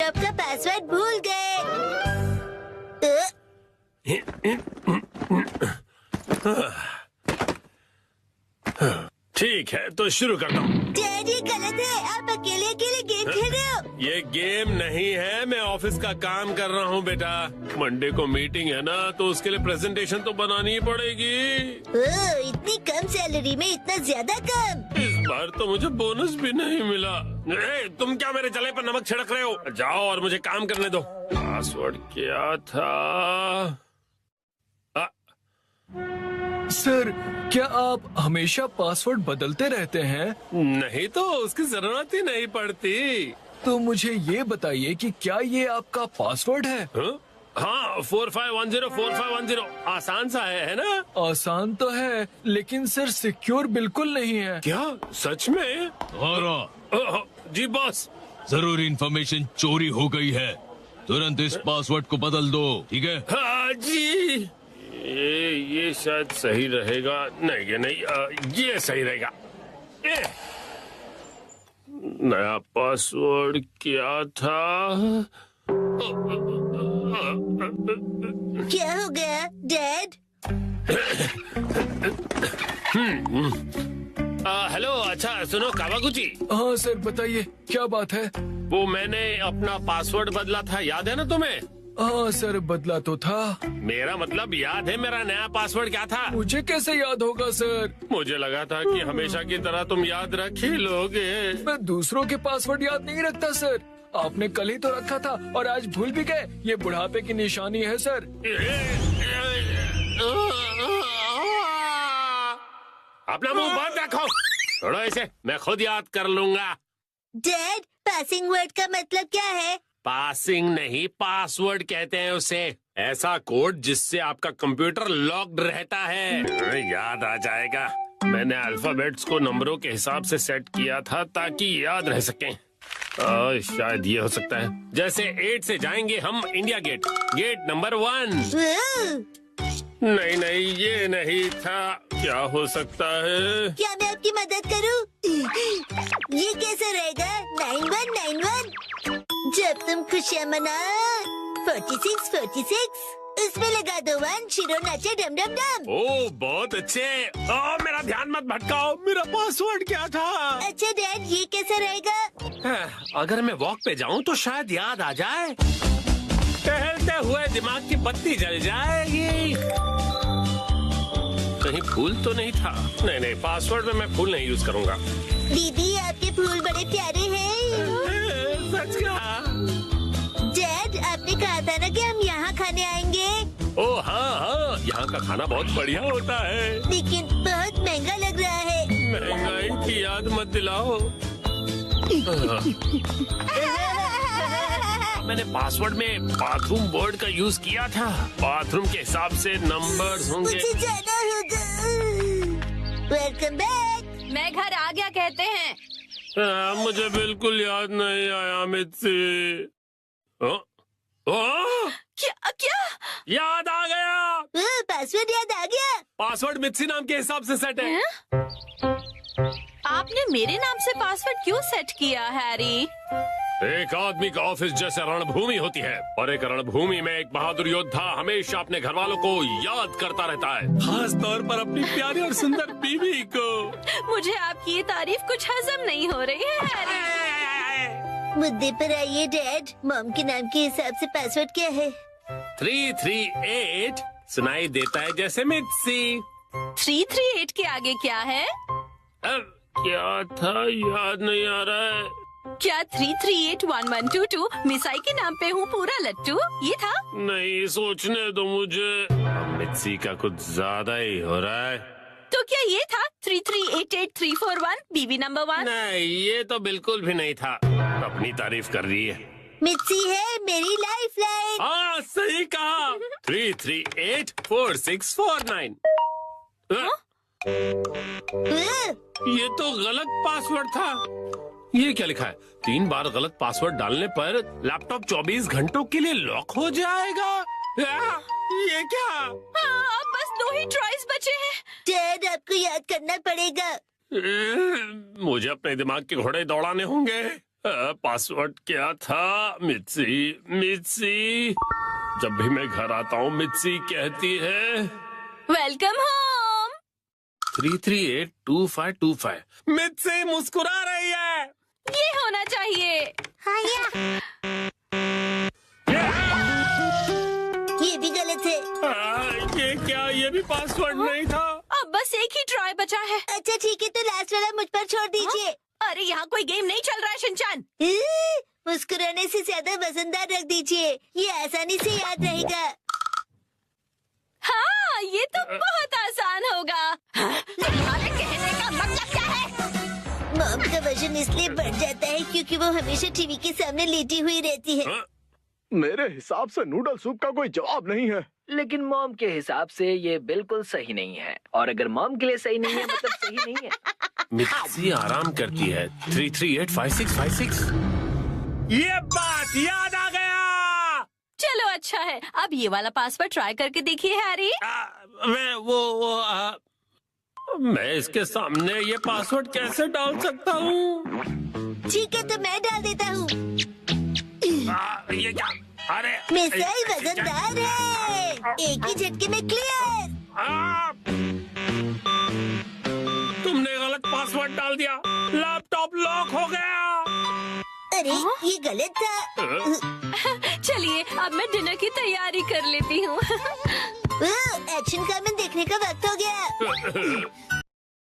आपका पासवर्ड भूल गए। ठीक है तो शुरू करता हूँ। डैड ये गलत है, आप अकेले अकेले गेम खेल रहे हो। ये गेम नहीं है, मैं ऑफिस का काम कर रहा हूँ बेटा। मंडे को मीटिंग है ना, तो उसके लिए प्रेजेंटेशन तो बनानी ही पड़ेगी। इतनी कम सैलरी में इतना ज्यादा कम। इस बार तो मुझे बोनस भी नहीं मिला। तुम क्या मेरे जले पर नमक छिड़क रहे हो? जाओ और मुझे काम करने दो। पासवर्ड क्या था? सर, क्या आप हमेशा पासवर्ड बदलते रहते हैं? नहीं तो उसकी जरूरत ही नहीं पड़ती। तो मुझे ये बताइए कि क्या ये आपका पासवर्ड है? हाँ 4510 आसान सा है ना? आसान तो है, लेकिन सर सिक्योर बिल्कुल नहीं है। क्या सच में? जी बॉस। जरूरी इंफॉर्मेशन चोरी हो गई है, तुरंत इस पासवर्ड को बदल दो, ठीक है? हाँ जी। ये शायद सही रहेगा। नहीं ये नहीं, ये सही रहेगा। नया पासवर्ड क्या था? क्या हो गया डैड? हेलो, अच्छा सुनो कावागुची। हाँ सर, बताइए क्या बात है? वो मैंने अपना पासवर्ड बदला था, याद है ना तुम्हें? हाँ सर, बदला तो था। मेरा मतलब याद है मेरा नया पासवर्ड क्या था? मुझे कैसे याद होगा सर? मुझे लगा था कि हमेशा की तरह तुम याद रख ही लोगे। मैं दूसरों के पासवर्ड याद नहीं रखता सर। आपने कल ही तो रखा था और आज भूल भी गए। ये बुढ़ापे की निशानी है सर। अपना मुंह बंद रखो। छोड़ो इसे, मैं खुद याद कर लूंगा। डैड, पासिंग वर्ड का मतलब क्या है? पासिंग नहीं, पासवर्ड कहते हैं उसे। ऐसा कोड जिससे आपका कंप्यूटर लॉक्ड रहता है। याद आ जाएगा। मैंने अल्फाबेट्स को नंबरों के हिसाब से सेट किया था ताकि याद रह सकें। शायद ये हो सकता है। जैसे 8 से जाएंगे हम इंडिया गेट, गेट नंबर 1। नहीं नहीं, ये नहीं था। क्या हो सकता है? क्या मैं आपकी मदद करूं? ये कैसे रहेगा? 9191। जब तुम खुशियाँ मना 46 उसमें लगा दो 1, शिरो नाचे डम डम डम। ओह बहुत अच्छे। मेरा ध्यान मत भटकाओ। मेरा पासवर्ड क्या था? अच्छा डैड, ये कैसे रहेगा? अगर मैं वॉक पे जाऊं तो शायद याद आ जाए। टहलते हुए दिमाग की बत्ती जल जाएगी। कहीं फूल तो नहीं था? नहीं नहीं, पासवर्ड में मैं फूल नहीं यूज करूंगा। दीदी, आपके फूल बड़े प्यारे हैं। सच कहा। डैड, आपने कहा था ना कि हम यहाँ खाने आएंगे। ओह हाँ, यहाँ का खाना बहुत बढ़िया होता है, लेकिन बहुत महंगा लग रहा है। महंगाई की याद मत दिलाओ। मैंने पासवर्ड में बाथरूम वर्ड का यूज किया था। बाथरूम के हिसाब से नंबर्स होंगे। मुझे जाना होगा। Welcome back. मैं घर आ गया कहते हैं। मुझे बिल्कुल याद नहीं आया मित्सी। क्या क्या? याद आ गया। पासवर्ड याद आ गया। पासवर्ड मित्सी नाम के हिसाब से सेट है। आपने मेरे नाम से पासवर्ड क्यों सेट किया हैरी? एक आदमी का ऑफिस जैसे रणभूमि होती है, और एक रणभूमि में एक बहादुर योद्धा हमेशा अपने घर वालों को याद करता रहता है, खास तौर पर अपनी प्यारी और सुंदर बीवी को। मुझे आपकी ये तारीफ कुछ हजम नहीं हो रही है हैरी। मुद्दे पर आइए डैड। मॉम के नाम के हिसाब से पासवर्ड क्या है? 338 सुनाई देता है जैसे मित्सी। 338 के आगे क्या है? अब क्या था, याद नहीं आ रहा है। क्या 3381122 मिसाई के नाम पे हूँ पूरा लट्टू, ये था? नहीं, सोचने दो मुझे। मित्सी का कुछ ज्यादा ही हो रहा है। तो क्या ये था 3388341 बीबी नंबर 1? नहीं, ये तो बिल्कुल भी नहीं था। अपनी तारीफ कर रही है। मित्सी है मेरी लाइफ लाइन। हाँ सही कहा। 3384649। ये तो गलत पासवर्ड था। ये क्या लिखा है? 3 बार गलत पासवर्ड डालने पर लैपटॉप 24 घंटों के लिए लॉक हो जाएगा। ये क्या? हाँ, अब बस 2 ही ट्राइज बचे हैं। डैड, आपको याद करना पड़ेगा। मुझे अपने दिमाग के घोड़े दौड़ाने होंगे। पासवर्ड क्या था? मित्सी मित्सी। जब भी मैं घर आता हूँ मित्सी कहती है वेलकम होम। 3382525। मित्सी मुस्कुरा रही है। ये होना चाहिए। हाँ ये भी गलत है। ये क्या? ये भी पासवर्ड नहीं था। अब बस एक ही ट्राई बचा है। अच्छा ठीक है, तो लास्ट वाला मुझ पर छोड़ दीजिए। अरे यहाँ कोई गेम नहीं चल रहा है शिनचान। मुस्कुराने से ज्यादा वजनदार रख दीजिए, ये आसानी से याद रहेगा। हाँ ये तो बहुत आसान होगा। तुम्हारे कहने का मतलब क्या है? मॉम का वजन इसलिए बढ़ जाता है क्योंकि वो हमेशा टीवी के सामने लेटी हुई रहती है। मेरे हिसाब से नूडल सूप का कोई जवाब नहीं है। लेकिन मॉम के हिसाब से ये बिल्कुल सही नहीं है, और अगर मॉम के लिए सही नहीं है मतलब सही नहीं है। मित्सी आराम करती है। 3385656। ये बात याद आ गया। चलो अच्छा है, अब ये वाला पासवर्ड ट्राई करके देखिए हैरी। मैं इसके सामने ये पासवर्ड कैसे डाल सकता हूँ? ठीक है तो मैं डाल देता हूँ। ये क्या? अरे मिसाइल वजनदार है, एक ही झटके में क्लियर। तुमने गलत पासवर्ड डाल दिया। लैपटॉप लॉक हो गया। अरे ये गलत था। चलिए अब मैं डिनर की तैयारी कर लेती हूँ। एक्शन कमेंट देखने का वक्त हो गया।